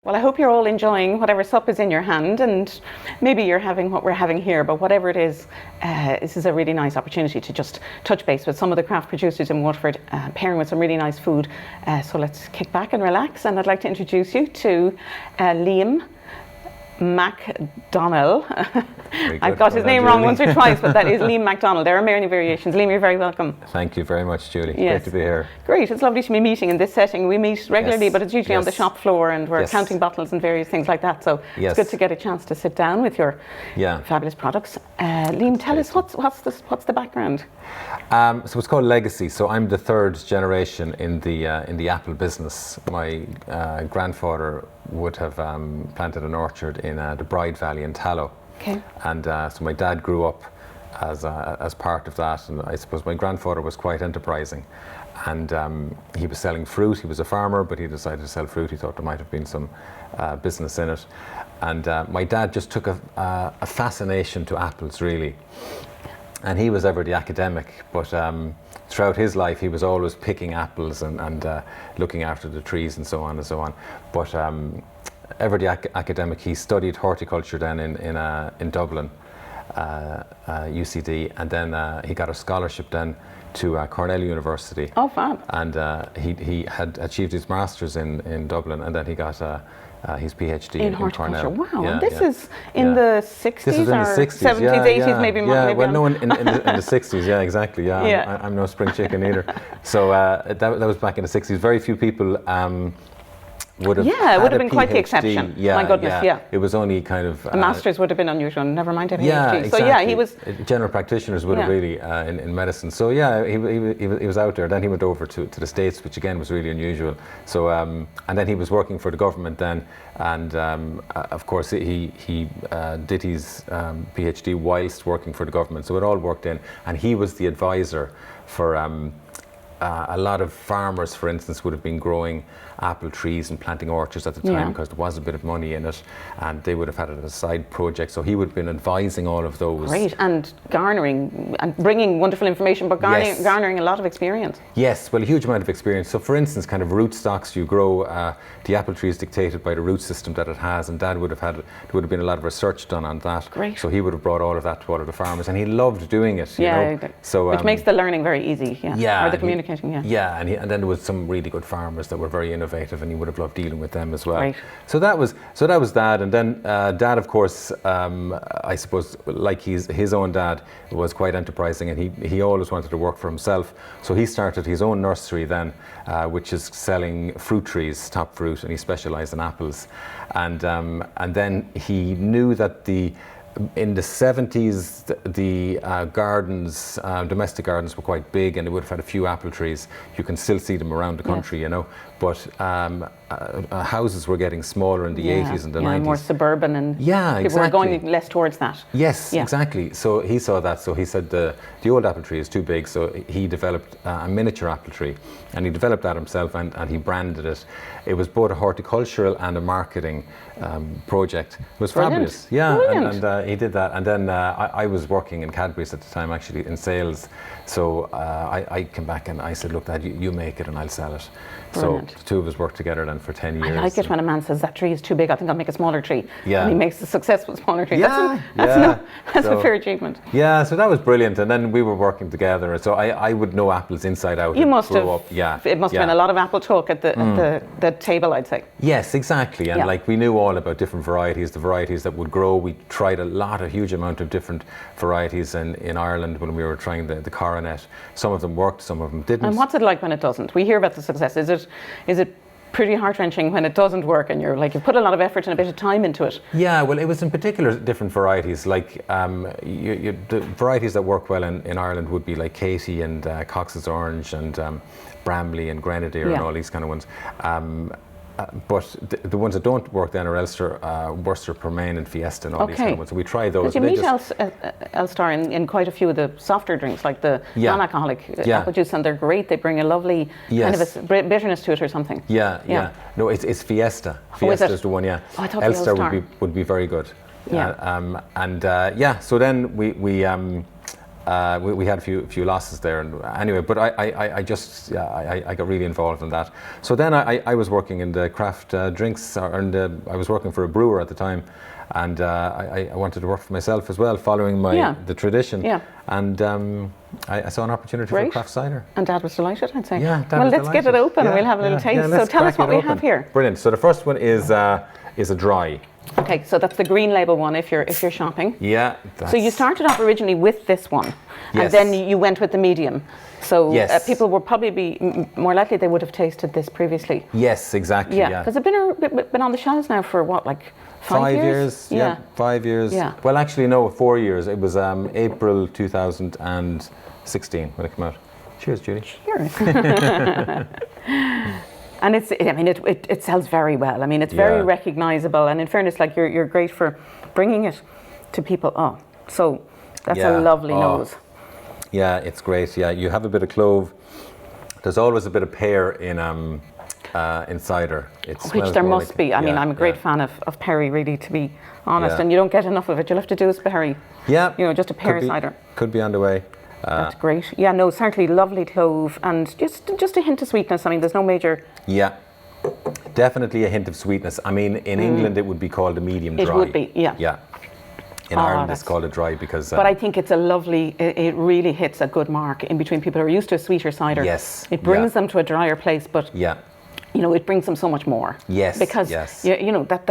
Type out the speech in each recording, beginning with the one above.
Well, I hope you're all enjoying whatever sup is in your hand, and maybe you're having what we're having here, but whatever it is, this is a really nice opportunity to just touch base with some of the craft producers in Waterford, pairing with some really nice food. So let's kick back and relax, and I'd like to introduce you to Liam MacDonald. I've got his name wrong once or twice, but that is Liam MacDonald. There are many variations. Liam, you're very welcome. Thank you very much, Julie. Yes. Great to be here. Great. It's lovely to be meeting in this setting. We meet regularly, but it's usually on the shop floor, and we're counting bottles and various things like that. So it's good to get a chance to sit down with your fabulous products. Liam, tell us what's the background? So it's called Legacy. So I'm the third generation in the apple business. My grandfather would have planted an orchard in the Bride Valley in Tallow. Okay. And so my dad grew up as part of that, and I suppose my grandfather was quite enterprising, and he was selling fruit. He was a farmer, but he decided to sell fruit. He thought there might have been some business in it, and my dad just took a fascination to apples, really. And he was ever the academic, but throughout his life he was always picking apples and looking after the trees and so on and so on. But ever the academic, he studied horticulture then in Dublin, UCD, and then he got a scholarship then to Cornell University. Oh, fab. And he had achieved his master's in Dublin, and then he got his PhD in horticulture. Cornell. Wow, and this is in the 60s this is in or the 60s, 70s, 80s, maybe more. Yeah, well, no, in the 60s, yeah, exactly. Yeah, I'm no spring chicken either. So that was back in the 60s. Very few people would have it would have been PhD. quite the exception. My goodness, It was only kind of a master's would have been unusual. Never mind a PhD. Exactly. So he was general practitioners would have really in medicine. So he was out there. Then he went over to the States, which again was really unusual. So and then he was working for the government then, and of course he did his PhD whilst working for the government. So it all worked in, and he was the advisor for. A lot of farmers, for instance, would have been growing apple trees and planting orchards at the time because there was a bit of money in it, and they would have had it as a side project. So he would have been advising all of those. Great, and garnering and bringing wonderful information, but garnering a lot of experience. Yes, well, a huge amount of experience. So, for instance, kind of root stocks you grow, the apple tree is dictated by the root system that it has, and Dad would have had, there would have been a lot of research done on that. Great. So he would have brought all of that to all of the farmers, and he loved doing it. You know? So which makes the learning very easy. Or the communication. And then there was some really good farmers that were very innovative, and he would have loved dealing with them as well. Right. So that was Dad, and then Dad, of course, I suppose, like his own dad, was quite enterprising, and he always wanted to work for himself. So he started his own nursery then, which is selling fruit trees, top fruit, and he specialised in apples. And then he knew that in the 70s, the gardens, domestic gardens were quite big, and they would have had a few apple trees. You can still see them around the country, you know, but houses were getting smaller in the 80s and the 90s. More suburban, and people were going less towards that. Yes, exactly. So he saw that, so he said the old apple tree is too big, so he developed a miniature apple tree, and he developed that himself, and he branded it. It was both a horticultural and a marketing project. It was fabulous. Yeah, and he did that. And then I was working in Cadbury's at the time, actually, in sales. So I came back and I said, look, Dad, you make it and I'll sell it. Brilliant. So the two of us worked together then for 10 years. I like it when a man says that tree is too big, I think I'll make a smaller tree. And he makes a successful smaller tree. That's a fair achievement. Yeah, so that was brilliant. And then we were working together. So I would know apples inside out. You must have. It must have been a lot of apple talk at the table, I'd say. Yes, exactly. And like we knew all about different varieties, the varieties that would grow. We tried a huge amount of different varieties in Ireland when we were trying the coronet. Some of them worked, some of them didn't. And what's it like when it doesn't? We hear about the success. Is it pretty heart-wrenching when it doesn't work and you're like, you put a lot of effort and a bit of time into it? Yeah, well, it was in particular different varieties. Like the varieties that work well in Ireland would be like Katie and Cox's Orange and Bramley and Grenadier and all these kind of ones. But the ones that don't work then are Ulster, Worcester, Permain and Fiesta and all these kind of ones. So we try those. You meet Ulster in quite a few of the softer drinks, like the non-alcoholic apple juice, and they're great. They bring a lovely kind of a bitterness to it or something. No, it's Fiesta. Fiesta is the one, Oh, I thought Ulster would be very good. So then we we had a few losses there, and anyway. But I got really involved in that. So then I was working in the craft drinks, and I was working for a brewer at the time, and I wanted to work for myself as well, following the tradition. Yeah. And I saw an opportunity for craft cider. And Dad was delighted, I'd say. Yeah, Dad well, was let's delighted. get it open, and Yeah, we'll have a little taste. Yeah, so tell us what we open. have here. Brilliant. So the first one is a dry. Okay, so that's the green label one if you're shopping. Yeah. So you started off originally with this one, and then you went with the medium. So people will probably be more likely they would have tasted this previously. Yes, exactly. Yeah, because it's been on the shelves now for what, like 5 years? Yeah, 5 years. Yeah. Well, actually, no, 4 years. It was April 2016 when it came out. Cheers, Judy. Cheers. And it sells very well. I mean, it's very recognisable, and in fairness, like you're great for bringing it to people. Oh, so that's a lovely nose. Yeah, it's great. Yeah, you have a bit of clove. There's always a bit of pear in cider. Which there must be. I mean, I'm a great fan of perry, really, to be honest, and you don't get enough of it. You'll have to do a perry. Yeah. You know, just a pear cider. Could be on the way. That's great. Yeah, no, certainly lovely clove, and just a hint of sweetness. I mean, there's no major... Yeah, definitely a hint of sweetness. I mean, in England it would be called a medium dry. It would be, yeah. Yeah. In Ireland it's called a dry because... but I think it's a lovely, it really hits a good mark in between people who are used to a sweeter cider. Yes. It brings them to a drier place, but... Yeah. You know, it brings them so much more. Yes. Because you know that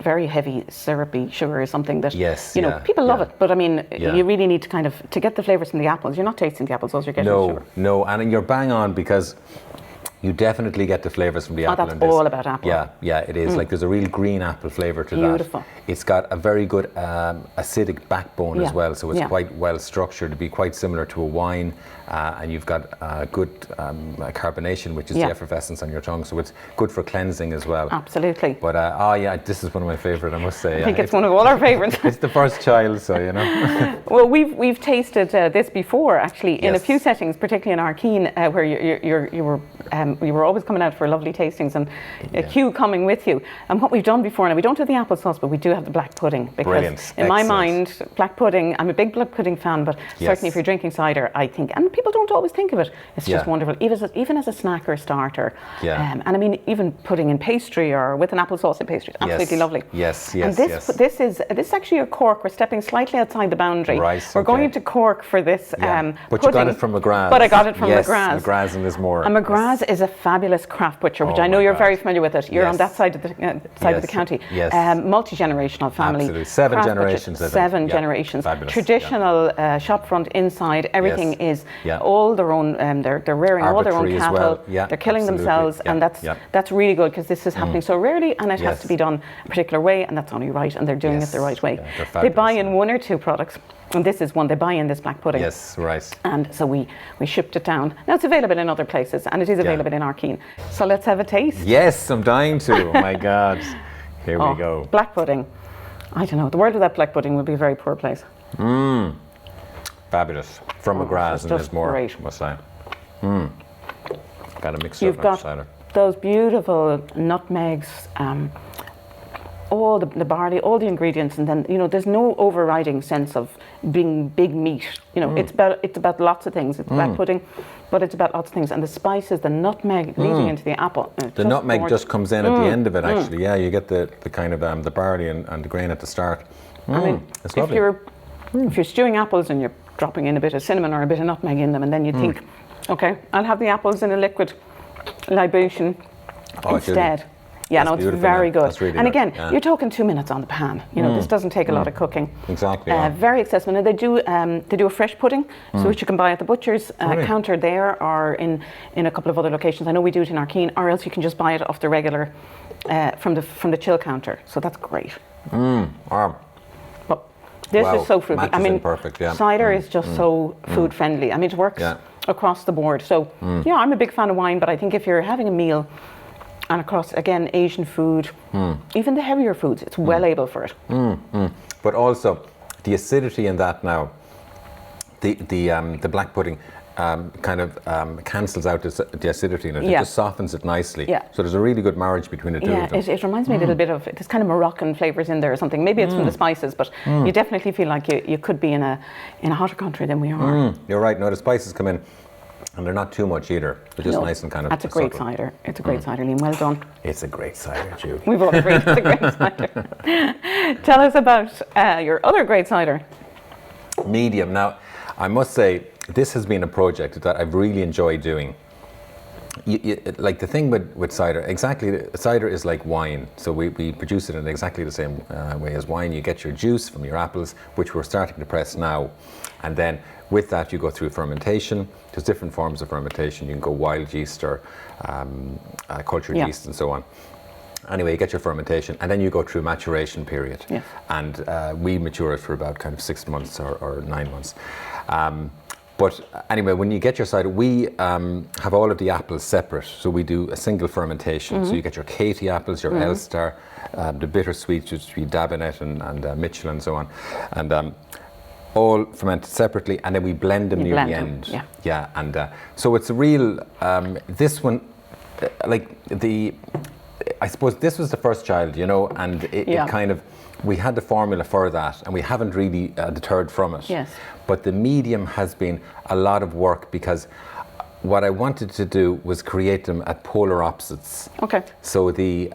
very heavy syrupy sugar is something that people love it. But I mean, you really need to to get the flavors from the apples. You're not tasting the apples; those you're getting. Sugar. No, and you're bang on because you definitely get the flavors from the apple. That's all about apple. Yeah, it is. Like there's a real green apple flavor to Beautiful. that. It's got a very good acidic backbone as well, so it's quite well structured to be quite similar to a wine. And you've got good carbonation, which is the effervescence on your tongue, so it's good for cleansing as well. Absolutely. But this is one of my favourite, I must say. I think it's one of all our favourites. It's the first child, so you know. Well, we've tasted this before, actually, in a few settings, particularly in Arkeen, where you were always coming out for lovely tastings, and Hugh coming with you. And what we've done before, now we don't have the apple sauce, but we do have the black pudding. Because in my mind, black pudding, I'm a big black pudding fan, but certainly if you're drinking cider, I think, and people don't always think of it, it's just wonderful, even as a snack or starter. And I mean, even pudding in pastry or with an apple sauce in pastry, absolutely lovely. Yes. And this is actually a Cork. We're stepping slightly outside the boundary. Right, we're going into Cork for this But pudding. you got it from McGrath. But I got it from McGrath. McGrath and there's more. And McGrath is a fabulous craft butcher, which I know you're very familiar with it. You're on that side of the of the county. Yes. Multi-generational family. Absolutely. Seven generations. Seven generations. Fabulous. Traditional shop front, inside, everything is all their own. They're rearing all their own cattle. They're killing themselves, and that's really good because this is happening so rarely, and it has to be done a particular way, and that's only right, and they're doing it the right way. They buy in one or two products. And this is one, they buy in this black pudding. Yes, right. And so we shipped it down. Now it's available in other places, and it is available in Arkeen. So let's have a taste. Yes, I'm dying to. Oh my God. Here we go. Black pudding. I don't know. The world without black pudding would be a very poor place. Fabulous. From McGrath, and there's more. Great. Must say. Got a mix You've of got cider. those beautiful nutmegs, all the barley, all the ingredients, and then there's no overriding sense of being big meat. It's about lots of things. It's black pudding, but it's about lots of things. And the spices, the nutmeg leading into the apple. The nutmeg just comes in at the end of it. Actually, you get the kind of the barley and the grain at the start. I mean, it's lovely. If you're stewing apples and you're dropping in a bit of cinnamon or a bit of nutmeg in them, and then you think, okay, I'll have the apples in a liquid libation instead. Yeah, no, it's very good. Really and good. again, you're talking 2 minutes on the pan. This doesn't take a lot of cooking. Exactly. Very accessible. And they do a fresh pudding, so which you can buy at the butcher's counter there, or in a couple of other locations. I know we do it in Arkeen, or else you can just buy it off the regular from the chill counter. So that's great. But this is so fruity. I mean, perfect, cider is just so food friendly. I mean, it works across the board. So I'm a big fan of wine, but I think if you're having a meal. And across, again, Asian food, even the heavier foods, it's well able for it. But also, the acidity in that now, the black pudding, cancels out the acidity in it. It just softens it nicely. Yeah. So there's a really good marriage between the two of them. It reminds me a little bit of, there's kind of Moroccan flavours in there or something. Maybe it's from the spices, but you definitely feel like you could be in a hotter country than we are. You're right. No, the spices come in, and they're not too much either. They're just nice and kind of. That's a great cider. It's a great cider, Liam. Well done. It's a great cider, Julie. We've all agreed it's a great cider. Tell us about your other great cider. Medium. Now, I must say, this has been a project that I've really enjoyed doing. Like the thing with cider, cider is like wine. So we produce it in exactly the same way as wine. You get your juice from your apples, which we're starting to press now. And then with that, you go through fermentation. There's different forms of fermentation. You can go wild yeast or cultured yeast and so on. Anyway, you get your fermentation, and then you go through maturation period. Yes. And we mature it for about kind of 6 months or 9 months. But anyway, when you get your cider, we have all of the apples separate. So we do a single fermentation. So you get your Katie apples, your Elstar, the bittersweet, which we Dabinet and Mitchell and so on. And all fermented separately, and then we blend them near the end. Yeah. And so it's a real, this one, I suppose this was the first child, and it kind of, we had the formula for that, and we haven't really deterred from it. Yes. But the medium has been a lot of work, because what I wanted to do was create them at polar opposites. Okay. So the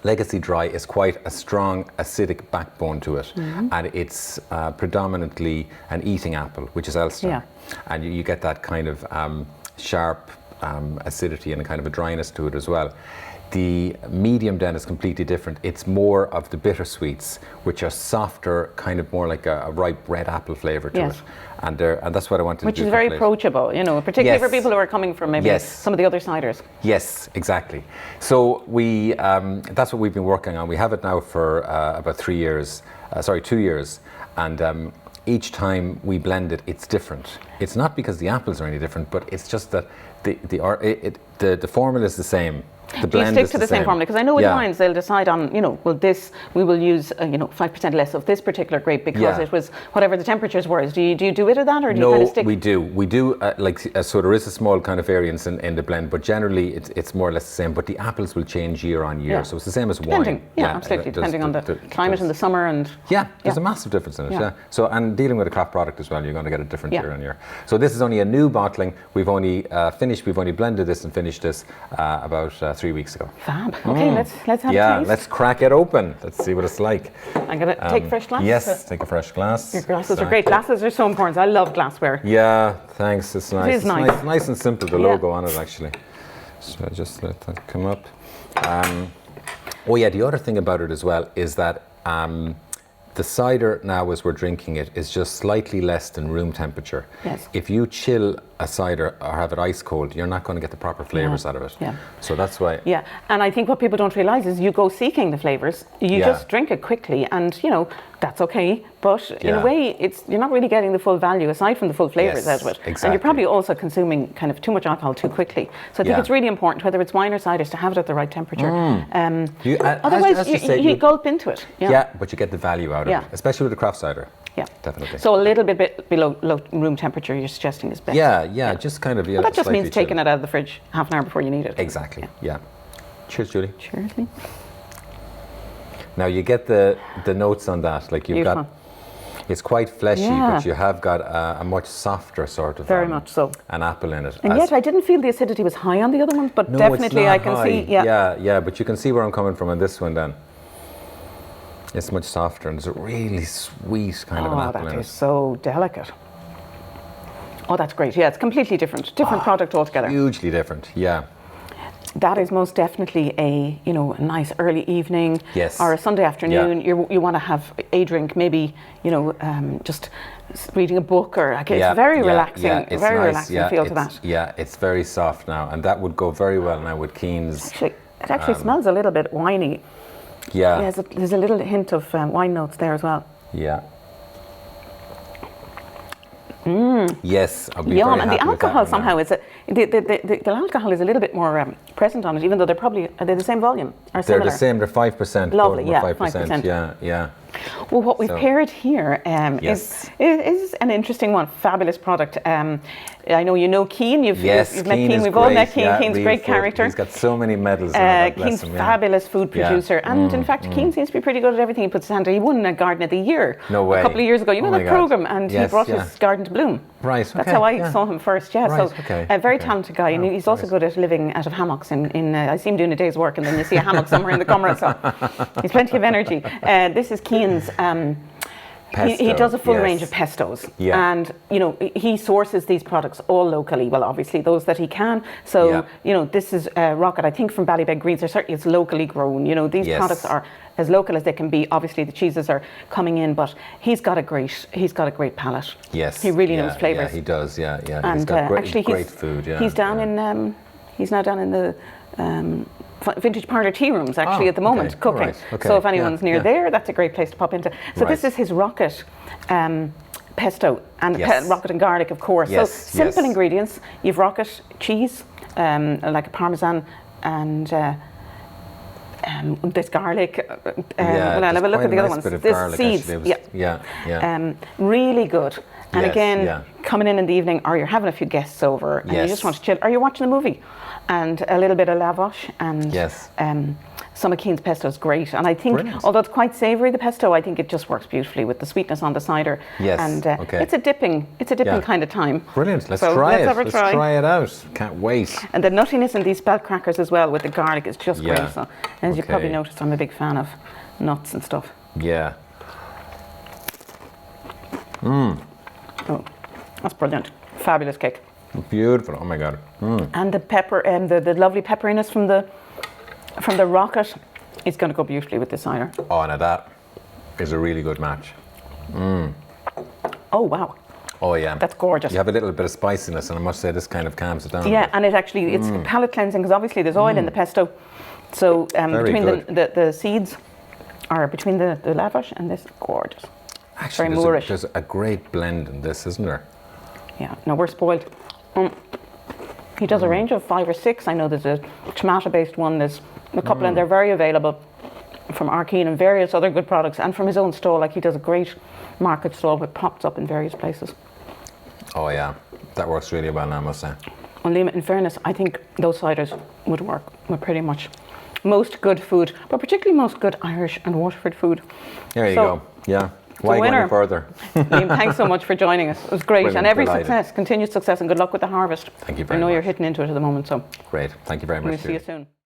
Legacy Dry is quite a strong acidic backbone to it, and it's predominantly an eating apple, which is Elstar. Yeah. And you get that kind of sharp acidity and a kind of a dryness to it as well. The medium then is completely different. It's more of the bittersweets, which are softer, kind of more like a ripe red apple flavour to it. And that's what I wanted to do. Which is very approachable, particularly for people who are coming from maybe some of the other ciders. Yes, exactly. So we that's what we've been working on. We have it now for about 2 years. And each time we blend it, it's different. It's not because the apples are any different, but it's just that the formula is the same. The blend do you stick to the same formula? Because I know with wines they'll decide on, we will use 5% less of this particular grape because it was whatever the temperatures were. Do you do it or that, or do you kind of stick? No, we do. So there is a small kind of variance in the blend, but generally it's more or less the same. But the apples will change year on year, so it's the same as wine. Absolutely, depending on the climate in the summer and. There's a massive difference in it. So, and dealing with a craft product as well, you're going to get a different year on year. So this is only a new bottling. We've only blended this and finished this about 3 weeks ago. Fab. Okay, let's have a taste. Yeah, let's crack it open. Let's see what it's like. I'm going to take a fresh glass. Yes, take a fresh glass. Your glasses are great. Glasses are so important. I love glassware. Yeah, thanks. It's nice. It is nice. Nice and simple, the logo on it actually. So just let that come up. The other thing about it as well is that the cider now, as we're drinking it, is just slightly less than room temperature. Yes. If you chill a cider or have it ice cold, you're not going to get the proper flavours out of it. Yeah. So that's why. Yeah, and I think what people don't realise is you go seeking the flavours. You just drink it quickly, and that's okay. But in a way, you're not really getting the full value aside from the full flavours out of it. Exactly. And you're probably also consuming kind of too much alcohol too quickly. So I think it's really important, whether it's wine or ciders, to have it at the right temperature. Otherwise, you gulp into it. Yeah, but you get the value out of it, especially with the craft cider. Yeah, definitely. So a little bit below room temperature, you're suggesting is best. Yeah, just kind of. But that just means taking it out of the fridge half an hour before you need it. Exactly. Yeah. Cheers, Julie. Cheers. Now you get the notes on that, like you've got. It's quite fleshy, but you have got a much softer sort of. Very much so. An apple in it. And yet I didn't feel the acidity was high on the other ones, but definitely I can see. Yeah, but you can see where I'm coming from on this one then. It's much softer, and it's a really sweet kind of an apple in it. That is so delicate. Oh, that's great. Yeah, it's completely different product altogether. Hugely different, yeah. That is most definitely a nice early evening or a Sunday afternoon. You want to have a drink, maybe just reading a book or it's very relaxing. It's very relaxing feel to that. Yeah, it's very soft now, and that would go very well now with Keen's. It actually smells a little bit winey. Yeah. There's a little hint of wine notes there as well. Yeah. Yes, I'll be Yum, very and happy the alcohol with that somehow is the alcohol is a little bit more present on it, even though are they the same volume or they're similar? the same. They're 5%. Lovely, both 5%. Yeah. Well, what we've So- paired here Yes. is an interesting one. Fabulous product. I know you know Keane. You've met Keane Keane. is We've all met great. Keane. Yeah, Keane's a real great food. character. He's got so many medals. God bless Keane's him, yeah. fabulous food Yeah. producer, and in fact, Keane seems to be pretty good at everything he puts his hand to. He won a Garden of the Year No way. a couple of years ago. You know Oh my that God. program, and he Yes, brought yeah. his garden to bloom. Right, That's okay, how I yeah. saw him first. Yeah, Right, so okay, a very okay. talented guy, and Oh, he's also nice. good at living out of hammocks. I see him doing a day's work, and then you see a hammock somewhere in the camera. So he's plenty of energy. This is Keane's. He Pesto, does a full yes. range of pestos, Yeah. and he sources these products all locally. Well, obviously those that he can. So Yeah. this is Rocket. I think from Ballybeg Greens. Certainly, it's locally grown. These Yes. products are as local as they can be. Obviously, the cheeses are coming in, but he's got a great palate. Yes. he really yeah, knows flavors. Yeah, he does. Yeah, yeah. And he's got great, actually, great food. Yeah. he's down in. He's now down in the. Vintage Parlour tea rooms actually Oh, at the moment okay, cooking. alright, okay, So if anyone's yeah, near yeah. there, that's a great place to pop into. So Right. this is his Rocket pesto and Yes. Rocket and garlic, of course. Yes, So simple yes. ingredients. You've Rocket cheese, like a Parmesan, and this garlic. Yeah, well, I'll have a look quite at the other nice ones. bit of This garlic, seeds. actually. It was- yeah. Really good. And Yes, again, yeah. coming in the evening, or you're having a few guests over, and you Yes. just want to chill, or you're watching a movie, and a little bit of lavash, and Yes. some of Keane's pesto is great. And I think, Brilliant. although it's quite savoury, the pesto, I think it just works beautifully with the sweetness on the cider. Yes, And okay. it's a dipping Yeah. kind of time. Brilliant. Let's So try let's it. have a Let's try. try it out. Can't wait. And the nuttiness in these spelt crackers as well with the garlic is just Yeah. great. So, as you probably Okay. noticed, I'm a big fan of nuts and stuff. Yeah. Oh, that's brilliant. Fabulous cake. Beautiful. Oh my God. And the pepper and the lovely pepperiness from the Rocket is going to go beautifully with the cider. Oh, now that is a really good match. Oh wow, Oh yeah. that's gorgeous. You have a little bit of spiciness, and I must say this kind of calms it down. a Yeah, bit. and it's palate cleansing because obviously there's oil in the pesto. So Very between good. the seeds, or between the lavash and this, gorgeous. Actually, very Moorish. there's a great blend in this, isn't there? Yeah, no, we're spoiled. He does a range of 5 or 6. I know there's a tomato-based one. There's a couple, and they're very available from Arkeen and various other good products, and from his own stall. Like he does a great market stall that pops up in various places. Oh yeah, that works really well now, I must say. On Lima, in fairness, I think those ciders would work with pretty much most good food, but particularly most good Irish and Waterford food. There you So, go. Yeah. Why go winner. any further? Liam, thanks so much for joining us. It was great. Brilliant, And every delighted. success, continued success, and good luck with the harvest. Thank you very I know you're much. hitting into it at the moment, so Great. Thank you very much. we'll see you Judy. soon.